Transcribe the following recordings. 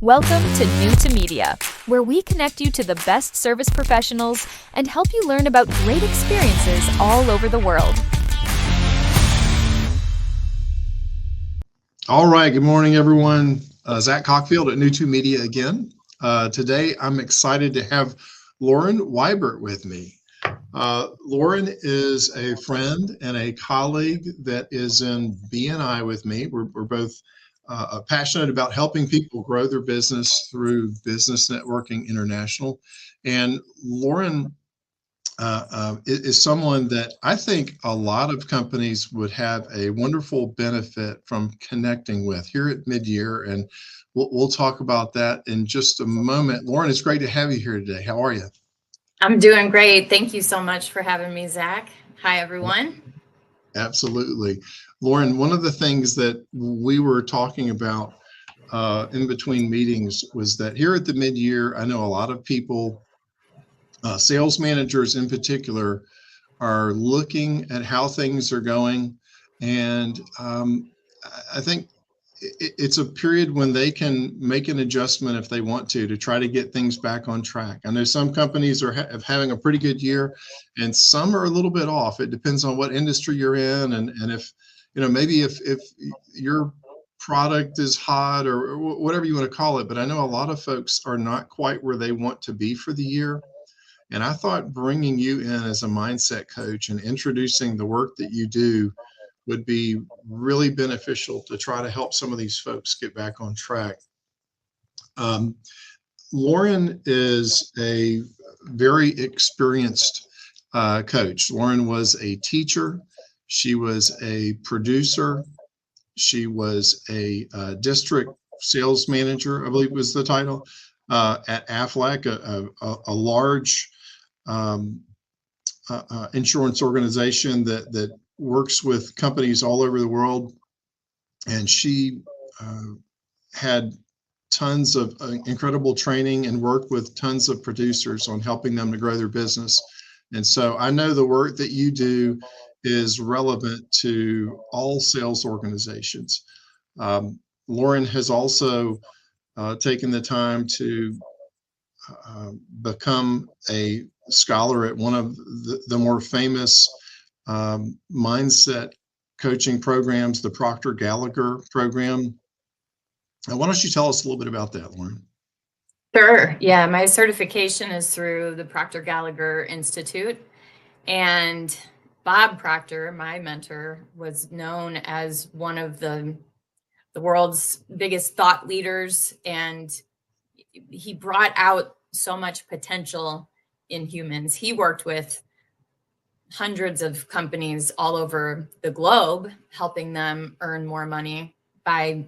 Welcome to NewtoMedia, where we connect you to the best service professionals and help you learn about great experiences all over the world. All right, good morning, everyone. Zack Cockfield at NewtoMedia again. Today, I'm excited to have Lauren Weibert with me. Lauren is a friend and a colleague that is in BNI with me. We're both passionate about helping people grow their business through Business Networking International. And Lauren is someone that I think a lot of companies would have a wonderful benefit from connecting with here at mid-year. And we'll talk about that in just a moment. Lauren, it's great to have you here today. How are you? I'm doing great. Thank you so much for having me, Zach. Hi, everyone. Absolutely. Lauren, one of the things that we were talking about in between meetings was that here at the mid-year, I know a lot of people, sales managers in particular, are looking at how things are going. And I think it's a period when they can make an adjustment if they want to try to get things back on track. I know some companies are having a pretty good year and some are a little bit off. It depends on what industry you're in and if, you know, maybe if your product is hot or whatever you want to call it. But I know a lot of folks are not quite where they want to be for the year. And I thought bringing you in as a mindset coach and introducing the work that you do would be really beneficial to try to help some of these folks get back on track. Lauren is a very experienced coach. Lauren was a teacher. She was a producer. She was a district sales manager, I believe was the title, at Aflac, a large insurance organization that works with companies all over the world. And she had tons of incredible training and worked with tons of producers on helping them to grow their business. And so I know the work that you do is relevant to all sales organizations. Lauren has also taken the time to become a scholar at one of the more famous mindset coaching programs, the Proctor Gallagher program. Why don't you tell us a little bit about that, Lauren? Sure. Yeah, my certification is through the Proctor Gallagher Institute. And Bob Proctor, my mentor, was known as one of the world's biggest thought leaders. And he brought out so much potential in humans. He worked with hundreds of companies all over the globe, helping them earn more money by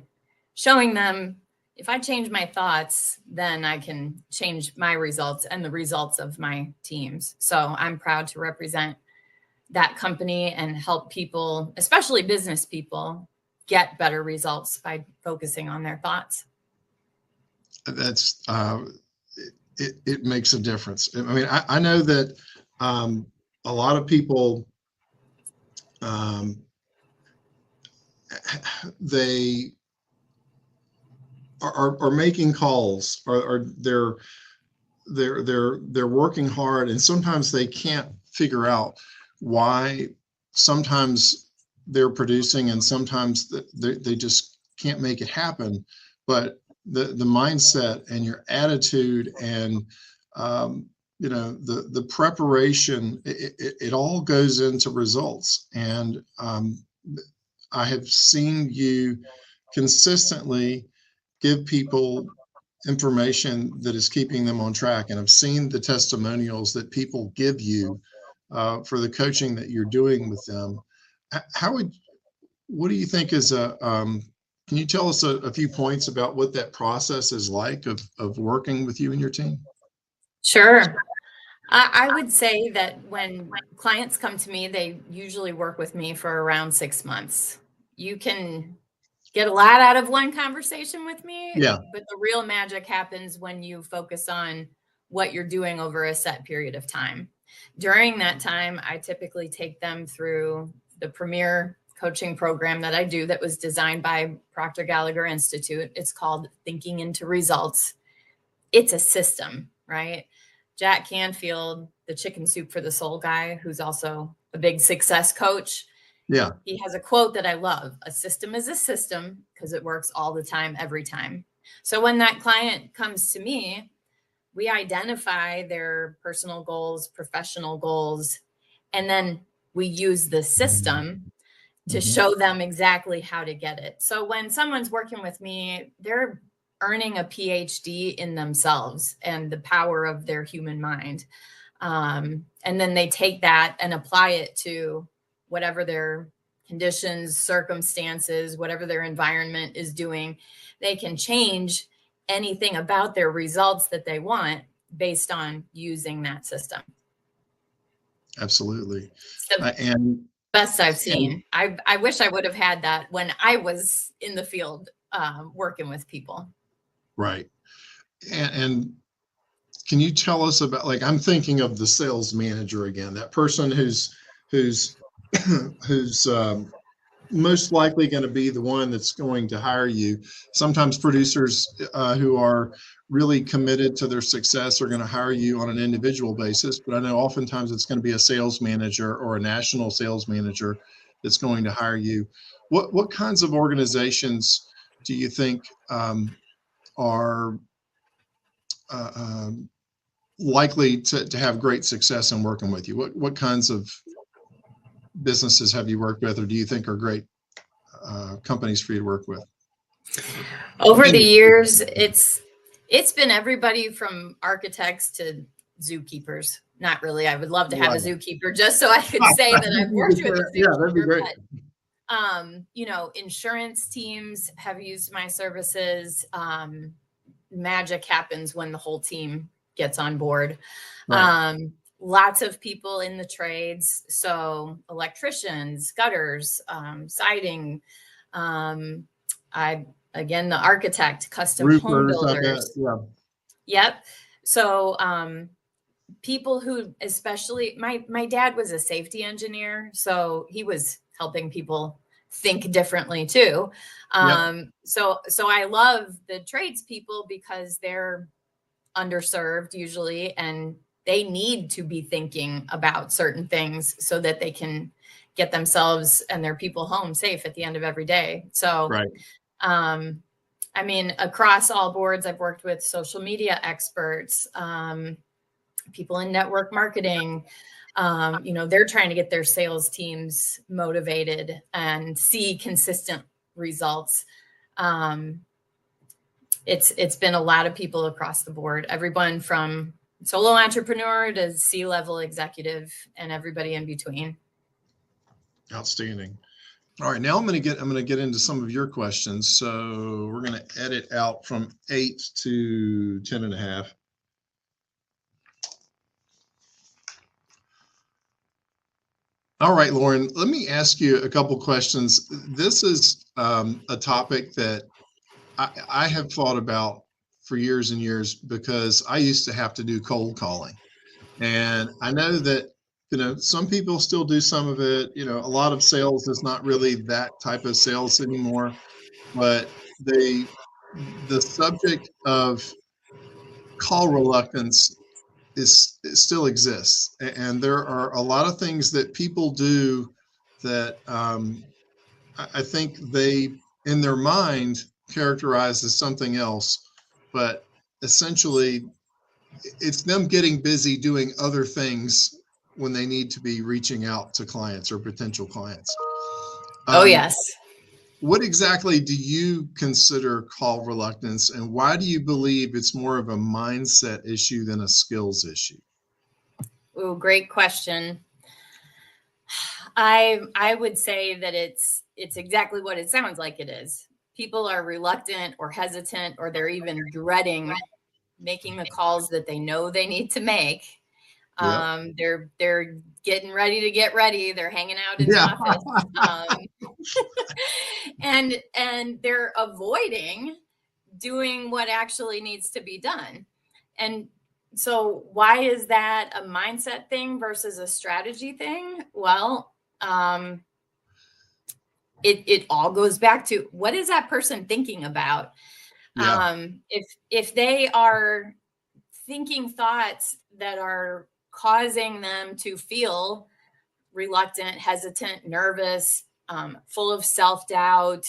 showing them, if I change my thoughts, then I can change my results and the results of my teams. So I'm proud to represent that company and help people, especially business people, get better results by focusing on their thoughts. That's it makes a difference. I mean, I know that a lot of people they are making calls, or they're working hard, and sometimes they can't figure out why. Sometimes they're producing, and sometimes they just can't make it happen. But the mindset and your attitude and you know, the preparation, it all goes into results. And I have seen you consistently give people information that is keeping them on track. And I've seen the testimonials that people give you for the coaching that you're doing with them. What do you think is can you tell us a few points about what that process is like of working with you and your team? Sure. I would say that when clients come to me, they usually work with me for around 6 months. You can get a lot out of one conversation with me, Yeah. but the real magic happens when you focus on what you're doing over a set period of time. During that time, I typically take them through the premier coaching program that I do that was designed by Proctor Gallagher Institute. It's called Thinking into Results. It's a system, right? Zack Cockfield, the chicken soup for the soul guy, who's also a big success coach. Yeah. He has a quote that I love. A system is a system because it works all the time, every time. So when that client comes to me, we identify their personal goals, professional goals, and then we use the system to show them exactly how to get it. So when someone's working with me, they're earning a PhD in themselves and the power of their human mind. And then they take that and apply it to whatever their conditions, circumstances, whatever their environment is doing. They can change anything about their results that they want based on using that system. Absolutely. It's the And best I've seen. I wish I would have had that when I was in the field working with people. right. And can you tell us about, like, I'm thinking of the sales manager again, that person who's who's most likely going to be the one that's going to hire you. Sometimes producers who are really committed to their success are going to hire you on an individual basis, but I know oftentimes it's going to be a sales manager or a national sales manager that's going to hire you. What kinds of organizations do you think are likely to have great success in working with you? What kinds of businesses have you worked with, or do you think are great companies for you to work with? Over the years, it's been everybody from architects to zookeepers. Not really. I would love to have a zookeeper just so I could say that I've worked with a zookeeper. Yeah, that'd be great. But, insurance teams have used my services. Magic happens when the whole team gets on board. Right. Lots of people in the trades. So electricians, gutters, siding. Again, the architect, custom home builders. Yeah. Yep. So people who, especially my dad was a safety engineer, so he was helping people think differently too. So I love the tradespeople because they're underserved usually, and they need to be thinking about certain things so that they can get themselves and their people home safe at the end of every day. So, right. I mean, across all boards, I've worked with social media experts, people in network marketing. They're trying to get their sales teams motivated and see consistent results. It's been a lot of people across the board, everyone from solo entrepreneur to C-level executive and everybody in between. Outstanding. All right, now I'm going to get into some of your questions. So we're going to edit out from 8 to 10 and a half. All right, Lauren, let me ask you a couple questions. This is a topic that I have thought about for years and years because I used to have to do cold calling. And I know that, some people still do some of it. A lot of sales is not really that type of sales anymore, but the subject of call reluctance it still exists. And there are a lot of things that people do that I think they, in their mind, characterize as something else, but essentially it's them getting busy doing other things when they need to be reaching out to clients or potential clients. Oh, yes. What exactly do you consider call reluctance, and why do you believe it's more of a mindset issue than a skills issue? Oh, great question. I would say that it's exactly what it sounds like it is. People are reluctant or hesitant, or they're even dreading making the calls that they know they need to make. Yep. They're getting ready to get ready. They're hanging out in the office. And they're avoiding doing what actually needs to be done. And so why is that a mindset thing versus a strategy thing? Well, it all goes back to, what is that person thinking about? Yeah. If they are thinking thoughts that are causing them to feel reluctant, hesitant, nervous, full of self-doubt,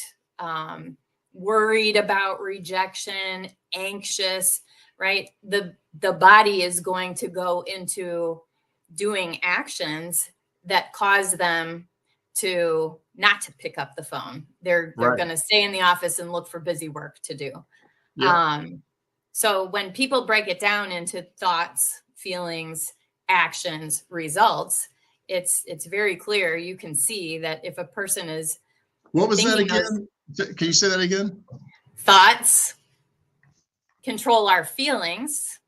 worried about rejection, anxious, right? The body is going to go into doing actions that cause them to not to pick up the phone. They're Right. going to stay in the office and look for busy work to do. Yep. So when people break it down into thoughts, feelings, actions, results, it's very clear. You can see that if a person is What was that thinking those again? Can you say that again? thoughts control our feelings,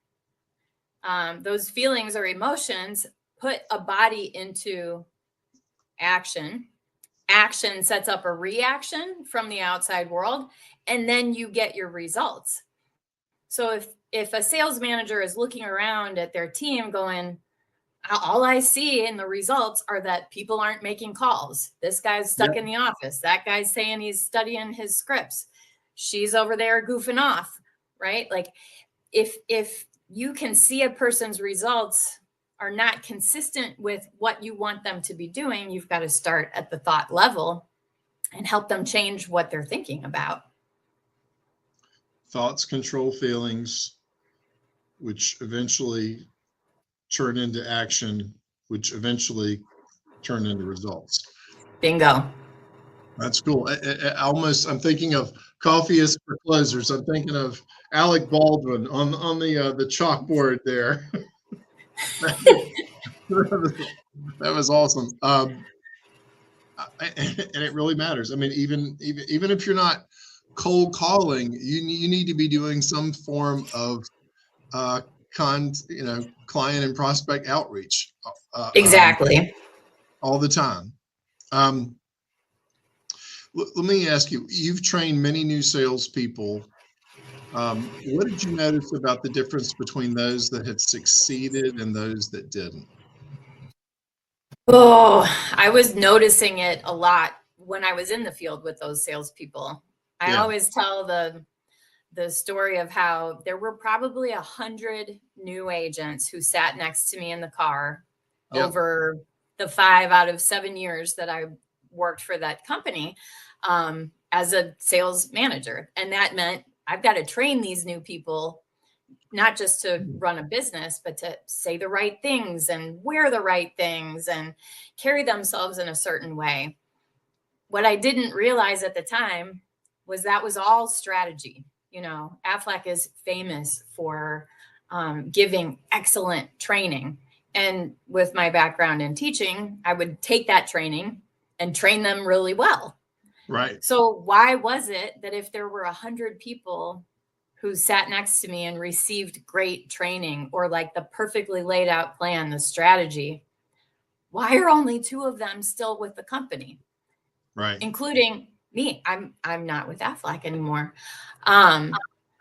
those feelings or emotions put a body into action. Action sets up a reaction from the outside world, and then you get your results. So if a sales manager is looking around at their team going, all I see in the results are that people aren't making calls. This guy's stuck Yep. in the office. That guy's saying he's studying his scripts. She's over there goofing off, right? Like if you can see a person's results are not consistent with what you want them to be doing, you've got to start at the thought level and help them change what they're thinking about. Thoughts control feelings, which eventually turn into action, which eventually turn into results. Bingo. That's cool. I'm thinking of Coffee is for Closers. I'm thinking of Alec Baldwin on the chalkboard there. That was awesome. And it really matters. I mean, even if you're not cold calling, you need to be doing some form of client and prospect outreach. Exactly. All the time. Let me ask you, you've trained many new salespeople. What did you notice about the difference between those that had succeeded and those that didn't? Oh, I was noticing it a lot when I was in the field with those salespeople. I Yeah. always tell the story of how there were probably 100 new agents who sat next to me in the car Yep. over the 5 out of 7 years that I worked for that company as a sales manager. And that meant I've got to train these new people, not just to run a business, but to say the right things and wear the right things and carry themselves in a certain way. What I didn't realize at the time was that was all strategy. You know, Aflac is famous for giving excellent training. And with my background in teaching, I would take that training and train them really well. Right. So why was it that if there were 100 people who sat next to me and received great training or like the perfectly laid out plan, the strategy, why are only 2 of them still with the company? Right. Including me. I'm not with Aflac anymore.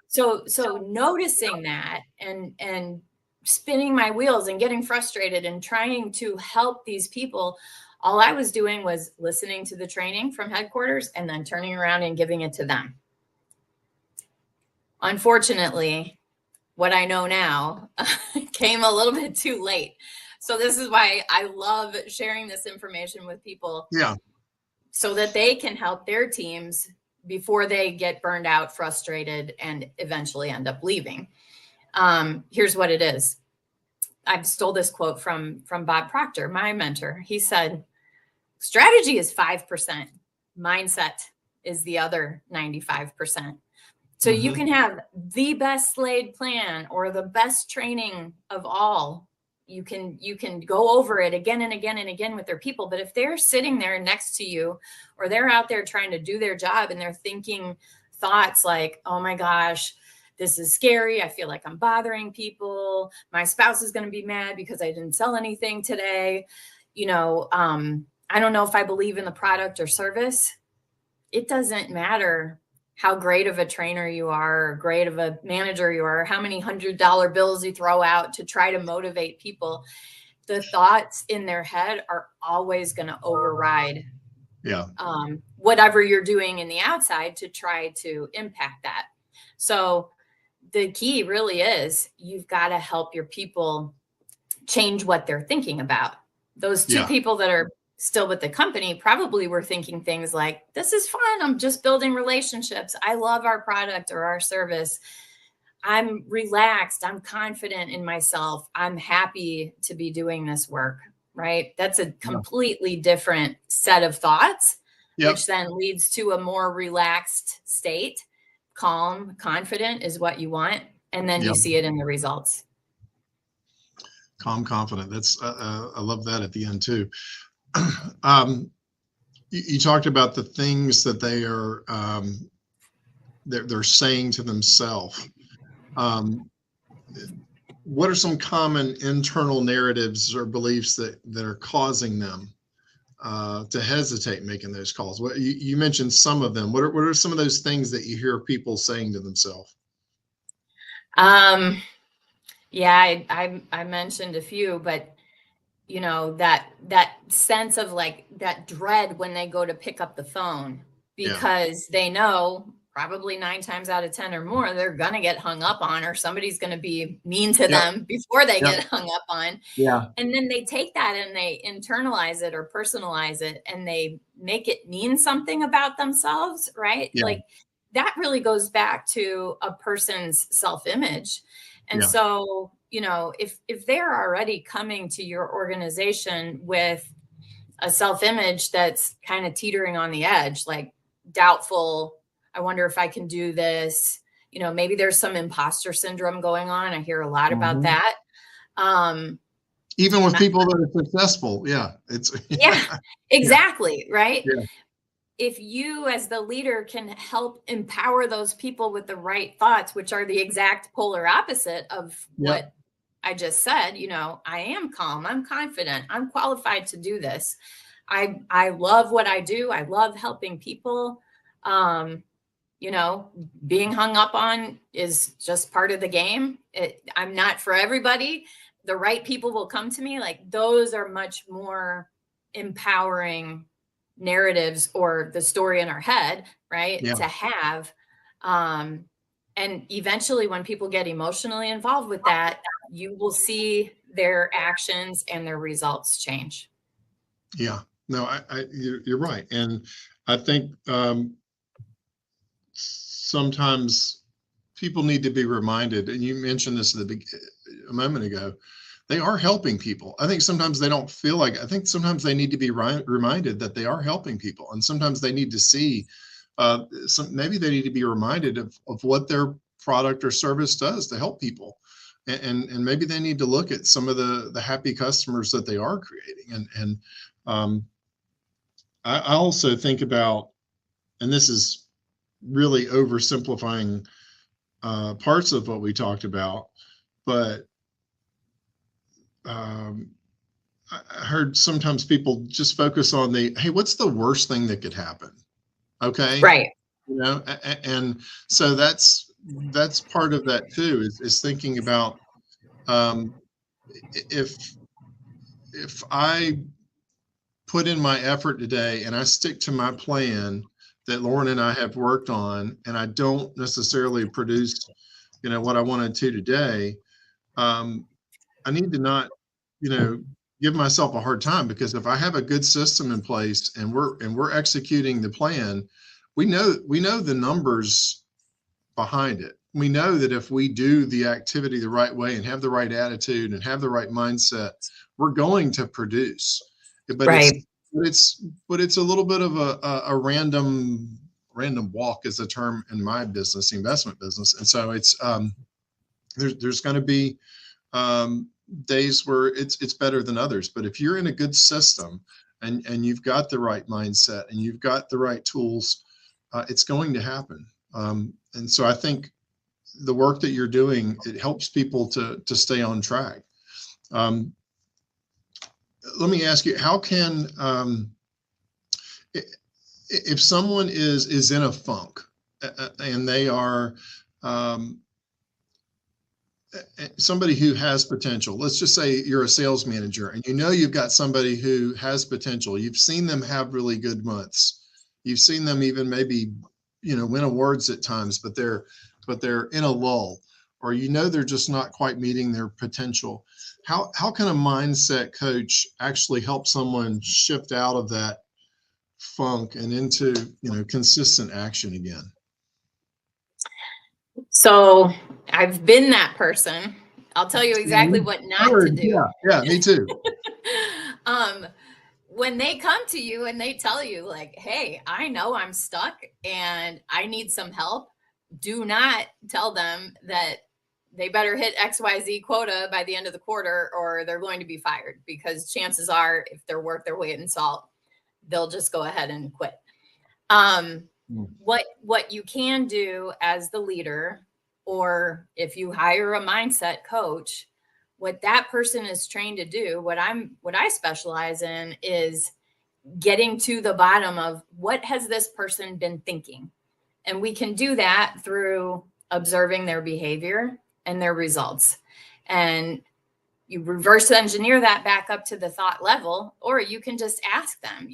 So noticing that and spinning my wheels and getting frustrated and trying to help these people, all I was doing was listening to the training from headquarters and then turning around and giving it to them. Unfortunately, what I know now came a little bit too late. So this is why I love sharing this information with people. Yeah. So that they can help their teams before they get burned out, frustrated, and eventually end up leaving. Here's what it is. I stole this quote from Bob Proctor, my mentor. He said, strategy is 5%. Mindset is the other 95%. So you can have the best laid plan or the best training of all. You can go over it again and again and again with their people. But if they're sitting there next to you or they're out there trying to do their job and they're thinking thoughts like, oh my gosh, this is scary. I feel like I'm bothering people. My spouse is going to be mad because I didn't sell anything today. You know, I don't know if I believe in the product or service. It doesn't matter how great of a trainer you are, or great of a manager you are, how many $100 bills you throw out to try to motivate people. The thoughts in their head are always going to override whatever you're doing in the outside to try to impact that. So the key really is you've got to help your people change what they're thinking about. Those two people that are still with the company probably were thinking things like, this is fun. I'm just building relationships. I love our product or our service. I'm relaxed. I'm confident in myself. I'm happy to be doing this work, right? That's a completely different set of thoughts, which then leads to a more relaxed state. Calm, confident is what you want. And then you see it in the results. Calm, confident. That's I love that at the end too. You talked about the things that they are they're saying to themselves. What are some common internal narratives or beliefs that are causing them to hesitate making those calls? What you mentioned some of them. What are some of those things that you hear people saying to themselves? Yeah, I mentioned a few, but you know, that sense of like that dread when they go to pick up the phone, because they know probably 9 times out of 10 or more, they're going to get hung up on, or somebody's going to be mean to them before they get hung up on. And then they take that and they internalize it or personalize it, and they make it mean something about themselves, right? Like that really goes back to a person's self-image. And so, you know, if they're already coming to your organization with a self-image that's kind of teetering on the edge, like doubtful, I wonder if I can do this, you know, maybe there's some imposter syndrome going on. I hear a lot about that. Even with people that are successful. It's exactly. Right. If you as the leader can help empower those people with the right thoughts, which are the exact polar opposite of what I just said, you know, I am calm, I'm confident, I'm qualified to do this. I love what I do. I love helping people. You know, being hung up on is just part of the game. I'm not for everybody. The right people will come to me. Like those are much more empowering narratives, or the story in our head, right? To have. And eventually when people get emotionally involved with that, you will see their actions and their results change. No, you're right. And I think sometimes people need to be reminded, and you mentioned this a moment ago, they are helping people. I think sometimes they don't feel like, I think sometimes they need to be reminded that they are helping people. And sometimes they need to see, maybe they need to be reminded of what their product or service does to help people. And maybe they need to look at some of the happy customers that they are creating. And I also think about, and this is really oversimplifying parts of what we talked about, but I heard sometimes people just focus on hey, what's the worst thing that could happen? Okay. Right. You know, and so that's part of that too, is thinking about if I put in my effort today and I stick to my plan that Lauren and I have worked on, and I don't necessarily produce, you know, what I wanted to today, I need to not, you know, give myself a hard time, because if I have a good system in place and we're executing the plan, we know the numbers behind it. We know that if we do the activity the right way and have the right attitude and have the right mindset, we're going to produce. But it's a little bit of a random walk, is the term in my business, the investment business. And so it's there's going to be days where it's better than others. But if you're in a good system and you've got the right mindset and you've got the right tools, it's going to happen. And so I think the work that you're doing, it helps people to stay on track. Let me ask you, how can, if someone is in a funk and they are somebody who has potential, let's just say you're a sales manager and you know you've got somebody who has potential, you've seen them have really good months, You've seen them even maybe, win awards at times, but they're in a lull, or they're just not quite meeting their potential. How can a mindset coach actually help someone shift out of that funk and into, consistent action again? So I've been that person. I'll tell you exactly what not to do. Yeah, me too. When they come to you and they tell you like, hey, I know I'm stuck and I need some help, do not tell them that they better hit XYZ quota by the end of the quarter or they're going to be fired, because chances are if they're worth their weight in salt, they'll just go ahead and quit. What you can do as the leader, or if you hire a mindset coach, what that person is trained to do, what I specialize in, is getting to the bottom of what has this person been thinking. And we can do that through observing their behavior and their results. And you reverse engineer that back up to the thought level, or you can just ask them,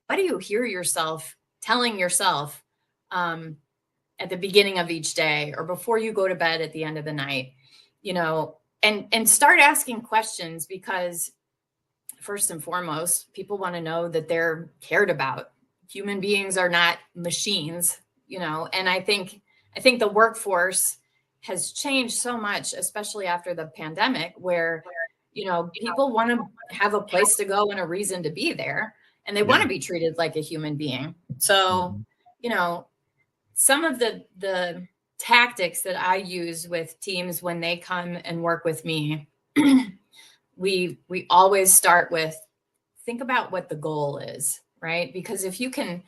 what do you hear yourself telling yourself at the beginning of each day, or before you go to bed at the end of the night, and start asking questions, because first and foremost, people want to know that they're cared about. Human beings are not machines, and I think the workforce has changed so much, especially after the pandemic, where, people want to have a place to go and a reason to be there, and they want to be treated like a human being. So, some of the tactics that I use with teams when they come and work with me, we always start with, think about what the goal is, right? Because if you can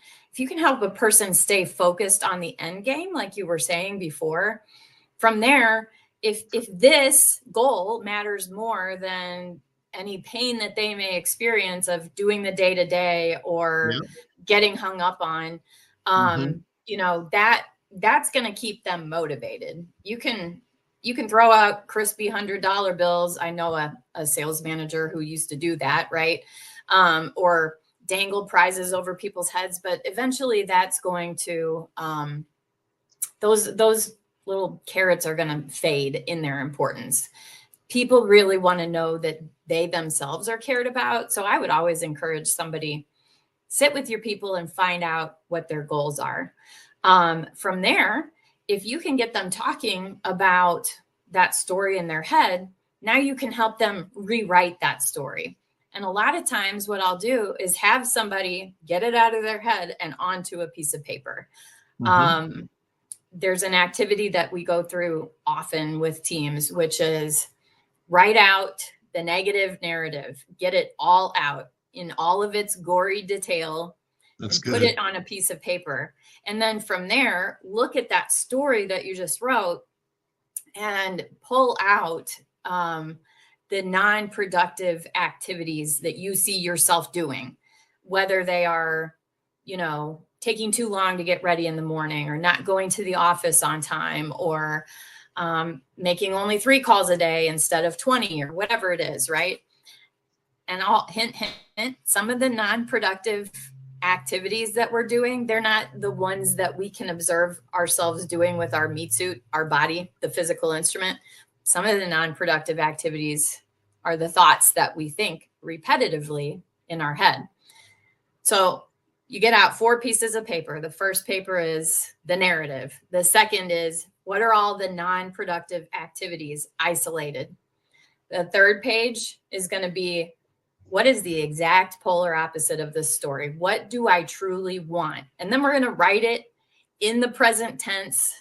help a person stay focused on the end game, like you were saying before, from there, if this goal matters more than any pain that they may experience of doing the day-to-day or getting hung up on, that's going to keep them motivated. You can throw out crispy $100 bills. I know a sales manager who used to do that, right? Or dangle prizes over people's heads, but eventually that's going to, those little carrots are going to fade in their importance. People really want to know that they themselves are cared about. So I would always encourage somebody, sit with your people and find out what their goals are. From there, if you can get them talking about that story in their head, now you can help them rewrite that story. And a lot of times what I'll do is have somebody get it out of their head and onto a piece of paper. There's an activity that we go through often with teams, which is write out the negative narrative, get it all out in all of its gory detail. That's and good. Put it on a piece of paper. And then from there, look at that story that you just wrote and pull out the non-productive activities that you see yourself doing, whether they are, taking too long to get ready in the morning, or not going to the office on time, or making only 3 calls a day instead of 20, or whatever it is, right? And I'll hint, some of the non-productive activities that we're doing, they're not the ones that we can observe ourselves doing with our meat suit, our body, the physical instrument. Some of the non-productive activities are the thoughts that we think repetitively in our head. So you get out 4 pieces of paper. The first paper is the narrative. The second is, what are all the non-productive activities isolated? The third page is going to be, what is the exact polar opposite of this story? What do I truly want? And then we're going to write it in the present tense.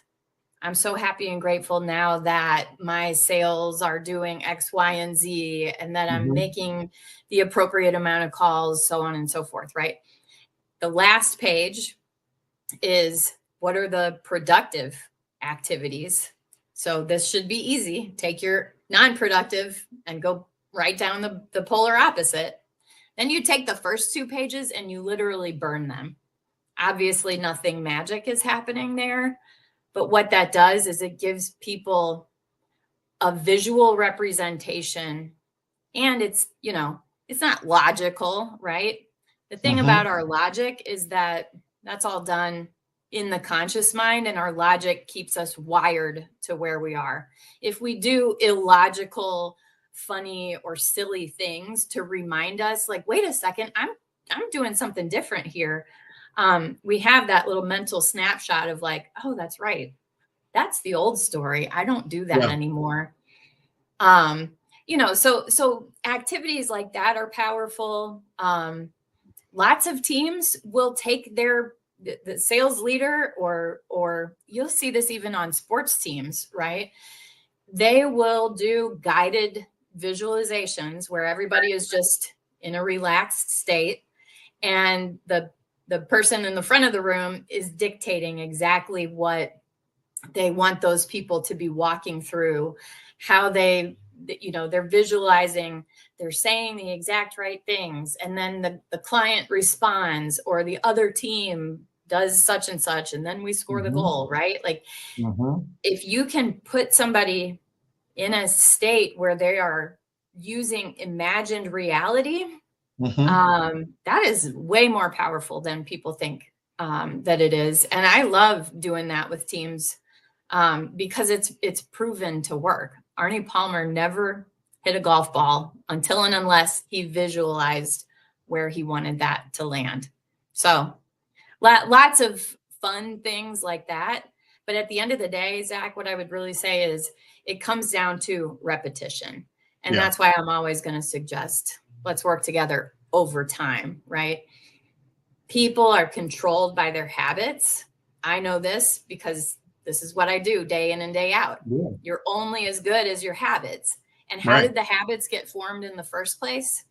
I'm so happy and grateful now that my sales are doing X, Y, and Z, and that I'm making the appropriate amount of calls, so on and so forth, right? The last page is, what are the productive activities? So this should be easy. Take your non-productive and go write down the polar opposite. Then you take the first 2 pages and you literally burn them. Obviously, nothing magic is happening there. But what that does is it gives people a visual representation. And it's not logical, right? The thing about our logic is that That's all done in the conscious mind, and our logic keeps us wired to where we are. If we do illogical, funny, or silly things to remind us, like, wait a second, I'm doing something different here. We have that little mental snapshot of like, oh, that's right. That's the old story. I don't do that anymore. So activities like that are powerful. Lots of teams will take the sales leader, or you'll see this even on sports teams, right? They will do guided visualizations where everybody is just in a relaxed state, and the person in the front of the room is dictating exactly what they want those people to be walking through, how they're visualizing, they're saying the exact right things, and then the client responds, or the other team does such and such, and then we score the goal, right? Like, if you can put somebody in a state where they are using imagined reality, that is way more powerful than people think that it is. And I love doing that with teams because it's proven to work. Arnie Palmer never hit a golf ball until and unless he visualized where he wanted that to land. So lots of fun things like that. But at the end of the day, Zach, what I would really say is it comes down to repetition. And that's why I'm always going to suggest, let's work together over time, right? People are controlled by their habits. I know this because this is what I do day in and day out. Yeah. You're only as good as your habits. And how did the habits get formed in the first place?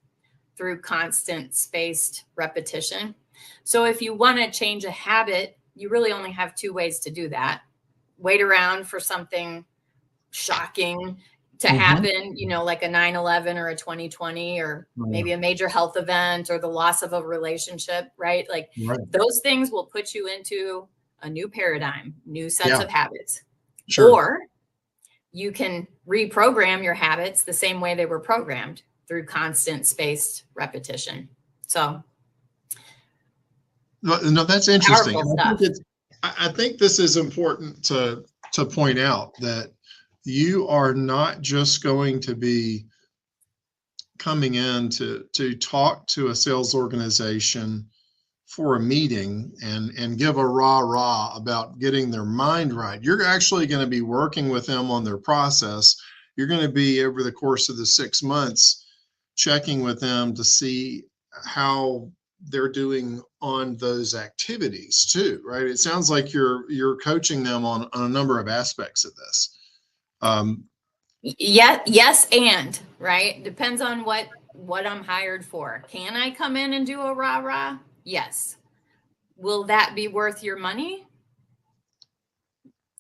Through constant spaced repetition. So if you want to change a habit, you really only have two ways to do that. Wait around for something shocking to happen, like a 9/11 or a 2020, or maybe a major health event, or the loss of a relationship, right? Like those things will put you into a new paradigm, new sets of habits. Sure. Or you can reprogram your habits the same way they were programmed, through constant spaced repetition. So no, that's interesting. I think this is important to point out, that you are not just going to be coming in to talk to a sales organization for a meeting and give a rah about getting their mind right. You're actually going to be working with them on their process. You're going to be, over the course of the 6 months, checking with them to see how they're doing on those activities too, right? It sounds like you're coaching them on a number of aspects of this. Yes, and right, depends on what I'm hired for. Can I come in and do a rah? Yes. Will that be worth your money?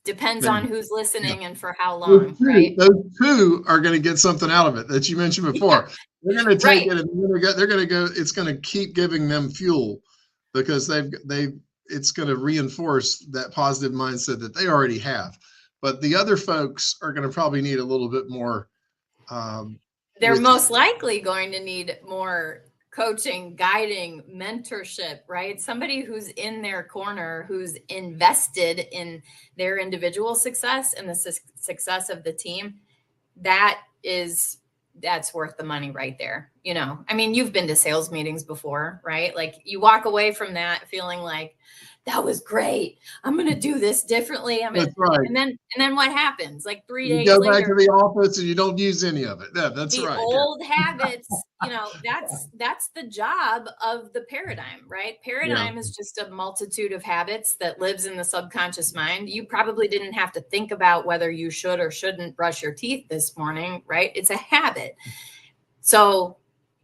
Depends on who's listening and for how long, right? Those two are going to get something out of it that you mentioned before. They're going to take it, and they're going to go. It's going to keep giving them fuel, because it's going to reinforce that positive mindset that they already have. But the other folks are going to probably need a little bit more. They're most likely going to need more coaching, guiding, mentorship, right? Somebody who's in their corner, who's invested in their individual success and the success of the team. That's worth the money right there. I mean, you've been to sales meetings before, right? Like, you walk away from that feeling like, that was great. I'm going to do this differently. That's right. And then what happens? Like 3 days later, you go back to the office and you don't use any of it. Yeah, that's right. The old habits, that's the job of the paradigm, right? Paradigm is just a multitude of habits that lives in the subconscious mind. You probably didn't have to think about whether you should or shouldn't brush your teeth this morning, right? It's a habit. So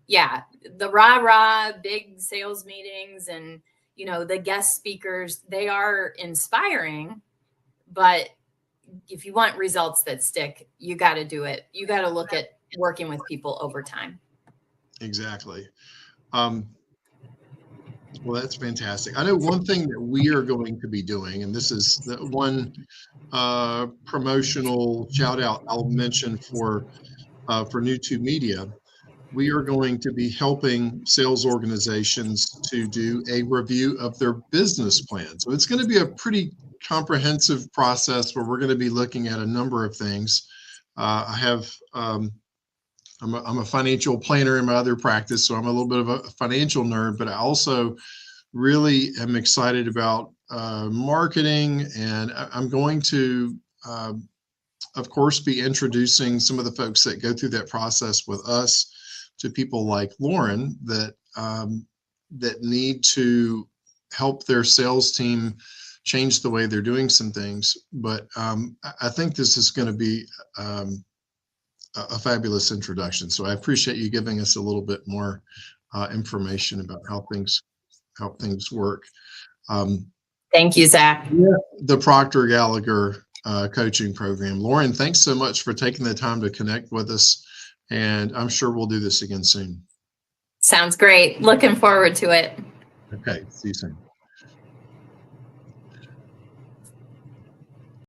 the rah big sales meetings and the guest speakers, they are inspiring, but if you want results that stick, you got to do it. You got to look at working with people over time. Exactly. Well, that's fantastic. I know one thing that we are going to be doing, and this is the one promotional shout out I'll mention for NewtoMedia, we are going to be helping sales organizations to do a review of their business plan. So it's going to be a pretty comprehensive process where we're going to be looking at a number of things. I'm a financial planner in my other practice, so I'm a little bit of a financial nerd, but I also really am excited about marketing, and I'm going to, of course, be introducing some of the folks that go through that process with us to people like Lauren that need to help their sales team change the way they're doing some things. But I think this is going to be a fabulous introduction. So I appreciate you giving us a little bit more information about how things work. Thank you, Zack. The Proctor Gallagher coaching program. Lauren, thanks so much for taking the time to connect with us, and I'm sure we'll do this again soon. Sounds great. Looking forward to it. Okay, see you soon.